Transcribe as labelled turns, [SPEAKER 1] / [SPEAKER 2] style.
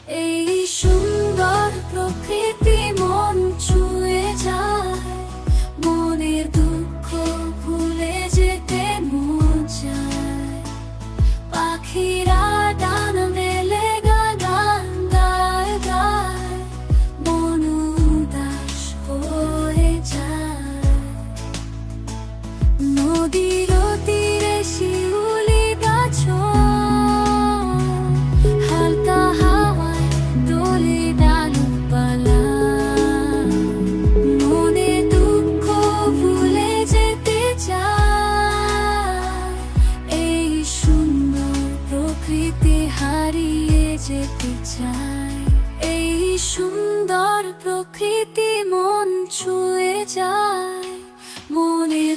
[SPEAKER 1] এই সুন্দর প্রকৃতি মন ছুঁয়ে যায়, মনের দুঃখ ভুলে যেতে মন চায়। পাখিরা ডানা মেলে গান গায় গায়, মন উদাস হয়ে যায়। নদীর তীরে শিউলি গাছ হালকা হাওয়ায় দোলে ডালপালা, মনে দুঃখ ভুলে যেতে চায়। এই সুন্দর প্রকৃতি হারিয়ে যেতে চায়। এই সুন্দর প্রকৃতি মন ছুঁয়ে যায়, মনের